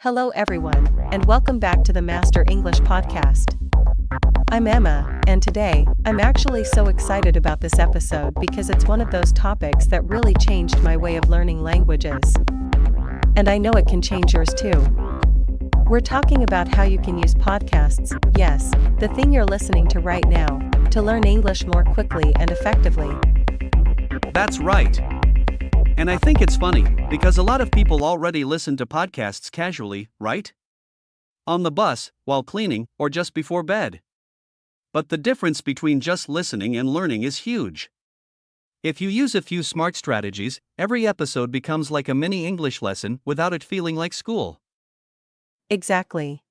Hello everyone, and welcome back to the Master English Podcast. I'm Emma, and today, I'm actually so excited about this episode because it's one of those topics that really changed my way of learning languages. And I know it can change yours too. We're talking about how you can use podcasts, yes, the thing you're listening to right now, to learn English more quickly and effectively. That's right. And I think it's funny, because a lot of people already listen to podcasts casually, right? On the bus, while cleaning, or just before bed. But the difference between just listening and learning is huge. If you use a few smart strategies, every episode becomes like a mini English lesson without it feeling like school. Exactly.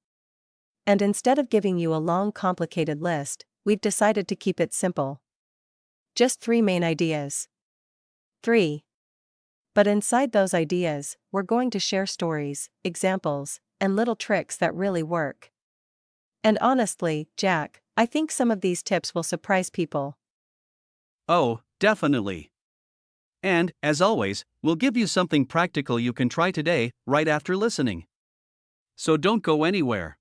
And instead of giving you a long, complicated list, we've decided to keep it simple. Just 3 main ideas. 3. But inside those ideas, we're going to share stories, examples, and little tricks that really work. And honestly, Jack, I think some of these tips will surprise people. Oh, definitely. And, as always, we'll give you something practical you can try today, right after listening. So don't go anywhere.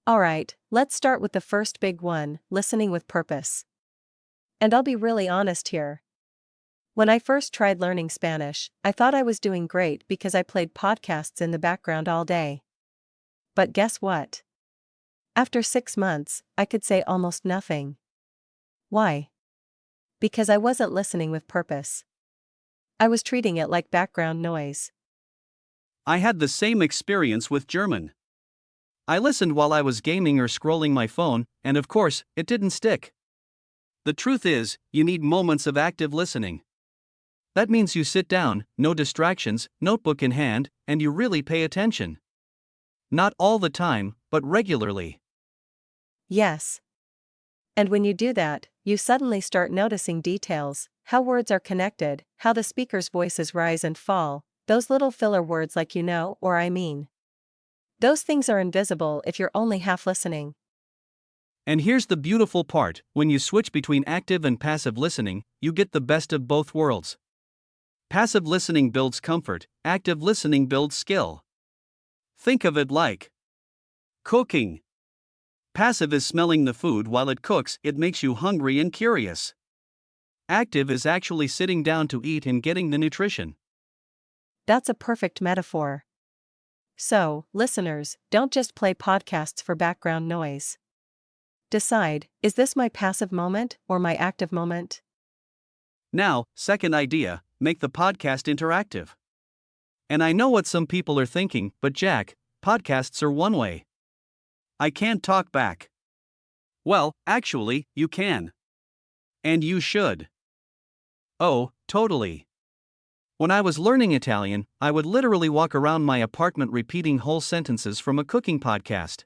Alright, let's start with the first big one, listening with purpose. And I'll be really honest here. When I first tried learning Spanish, I thought I was doing great because I played podcasts in the background all day. But guess what? After 6 months, I could say almost nothing. Why? Because I wasn't listening with purpose. I was treating it like background noise. I had the same experience with German. I listened while I was gaming or scrolling my phone, and of course, it didn't stick. The truth is, you need moments of active listening. That means you sit down, no distractions, notebook in hand, and you really pay attention. Not all the time, but regularly. Yes. And when you do that, you suddenly start noticing details, how words are connected, how the speaker's voices rise and fall, those little filler words like you know or I mean. Those things are invisible if you're only half listening. And here's the beautiful part, when you switch between active and passive listening, you get the best of both worlds. Passive listening builds comfort, active listening builds skill. Think of it like cooking. Passive is smelling the food while it cooks, it makes you hungry and curious. Active is actually sitting down to eat and getting the nutrition. That's a perfect metaphor. So, listeners, don't just play podcasts for background noise. Decide, is this my passive moment or my active moment? Now, second idea, make the podcast interactive. And I know what some people are thinking, but Jack, podcasts are one way. I can't talk back. Well, actually, you can. And you should. Oh, totally. When I was learning Italian, I would literally walk around my apartment repeating whole sentences from a cooking podcast.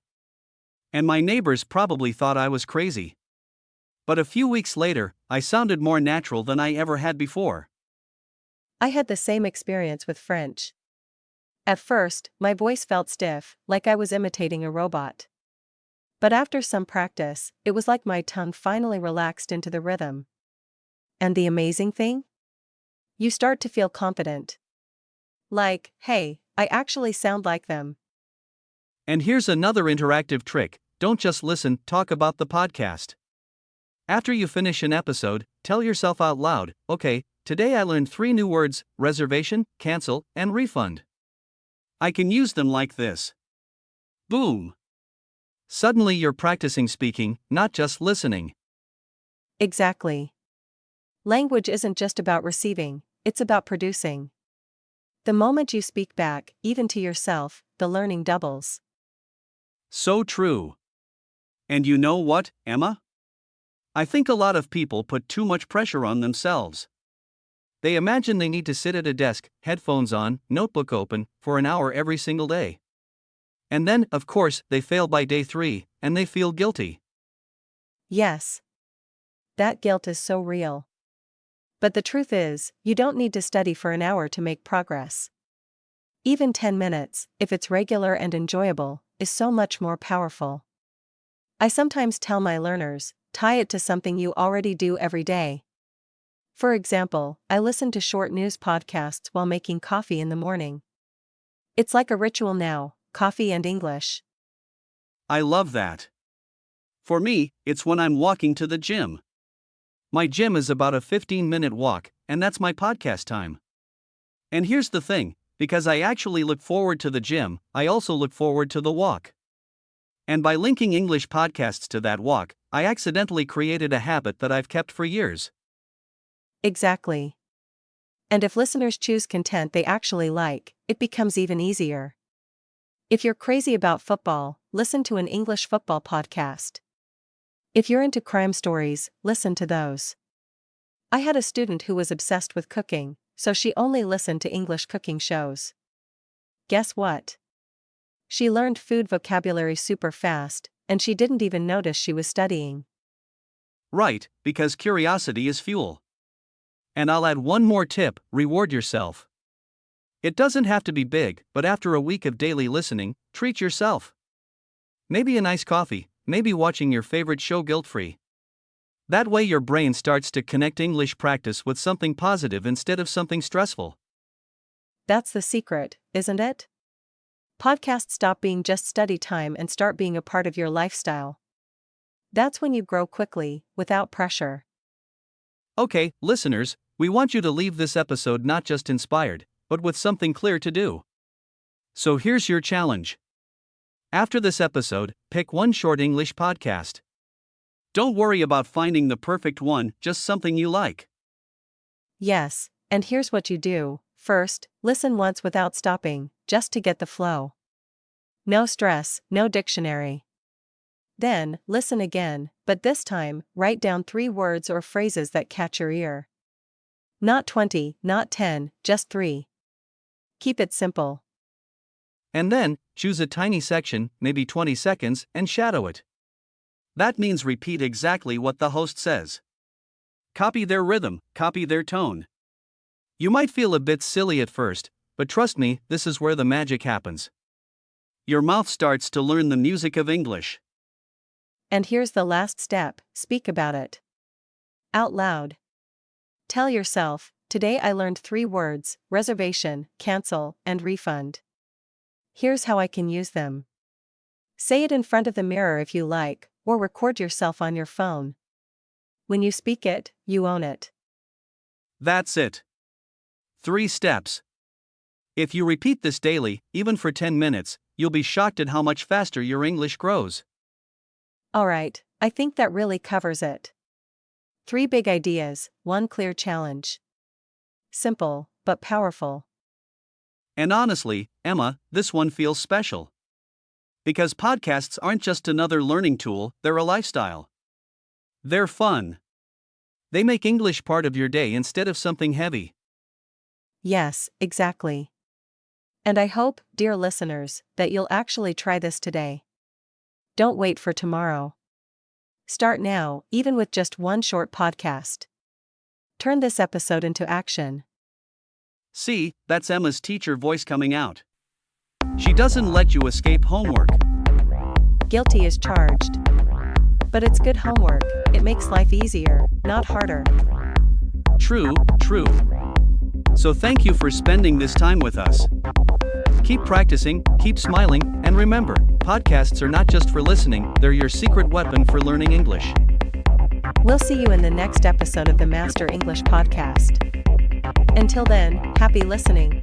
And my neighbors probably thought I was crazy. But a few weeks later, I sounded more natural than I ever had before. I had the same experience with French. At first, my voice felt stiff, like I was imitating a robot. But after some practice, it was like my tongue finally relaxed into the rhythm. And the amazing thing? You start to feel confident. Like, hey, I actually sound like them. And here's another interactive trick, don't just listen, talk about the podcast. After you finish an episode, tell yourself out loud, okay, today I learned 3 new words, reservation, cancel, and refund. I can use them like this. Boom! Suddenly you're practicing speaking, not just listening. Exactly. Language isn't just about receiving, it's about producing. The moment you speak back, even to yourself, the learning doubles. So true. And you know what, Emma? I think a lot of people put too much pressure on themselves. They imagine they need to sit at a desk, headphones on, notebook open, for an hour every single day. And then, of course, they fail by day 3, and they feel guilty. Yes. That guilt is so real. But the truth is, you don't need to study for an hour to make progress. Even 10 minutes, if it's regular and enjoyable, is so much more powerful. I sometimes tell my learners, tie it to something you already do every day. For example, I listen to short news podcasts while making coffee in the morning. It's like a ritual now, coffee and English. I love that. For me, it's when I'm walking to the gym. My gym is about a 15-minute walk, and that's my podcast time. And here's the thing, because I actually look forward to the gym, I also look forward to the walk. And by linking English podcasts to that walk, I accidentally created a habit that I've kept for years. Exactly. And if listeners choose content they actually like, it becomes even easier. If you're crazy about football, listen to an English football podcast. If you're into crime stories, listen to those. I had a student who was obsessed with cooking, so she only listened to English cooking shows. Guess what? She learned food vocabulary super fast, and she didn't even notice she was studying. Right, because curiosity is fuel. And I'll add one more tip: reward yourself. It doesn't have to be big, but after a week of daily listening, treat yourself. Maybe a nice coffee, maybe watching your favorite show guilt-free. That way your brain starts to connect English practice with something positive instead of something stressful. That's the secret, isn't it? Podcasts stop being just study time and start being a part of your lifestyle. That's when you grow quickly, without pressure. Okay, listeners, we want you to leave this episode not just inspired, but with something clear to do. So here's your challenge. After this episode, pick one short English podcast. Don't worry about finding the perfect one, just something you like. Yes, and here's what you do. First, listen once without stopping, just to get the flow. No stress, no dictionary. Then, listen again, but this time, write down 3 words or phrases that catch your ear. Not 20, not 10, just 3. Keep it simple. And then, choose a tiny section, maybe 20 seconds, and shadow it. That means repeat exactly what the host says. Copy their rhythm, copy their tone. You might feel a bit silly at first, but trust me, this is where the magic happens. Your mouth starts to learn the music of English. And here's the last step: speak about it. Out loud. Tell yourself, today I learned 3 words: reservation, cancel, and refund. Here's how I can use them. Say it in front of the mirror if you like, or record yourself on your phone. When you speak it, you own it. That's it. 3 steps. If you repeat this daily, even for 10 minutes, you'll be shocked at how much faster your English grows. Alright, I think that really covers it. 3 big ideas, 1 clear challenge. Simple, but powerful. And honestly, Emma, this one feels special. Because podcasts aren't just another learning tool, they're a lifestyle. They're fun. They make English part of your day instead of something heavy. Yes, exactly. And I hope, dear listeners, that you'll actually try this today. Don't wait for tomorrow. Start now, even with just 1 short podcast. Turn this episode into action. See, that's Emma's teacher voice coming out. She doesn't let you escape homework. Guilty is charged. But it's good homework, it makes life easier, not harder. True, true. So thank you for spending this time with us. Keep practicing, keep smiling, and remember, podcasts are not just for listening, they're your secret weapon for learning English. We'll see you in the next episode of the Master English Podcast. Until then, happy listening.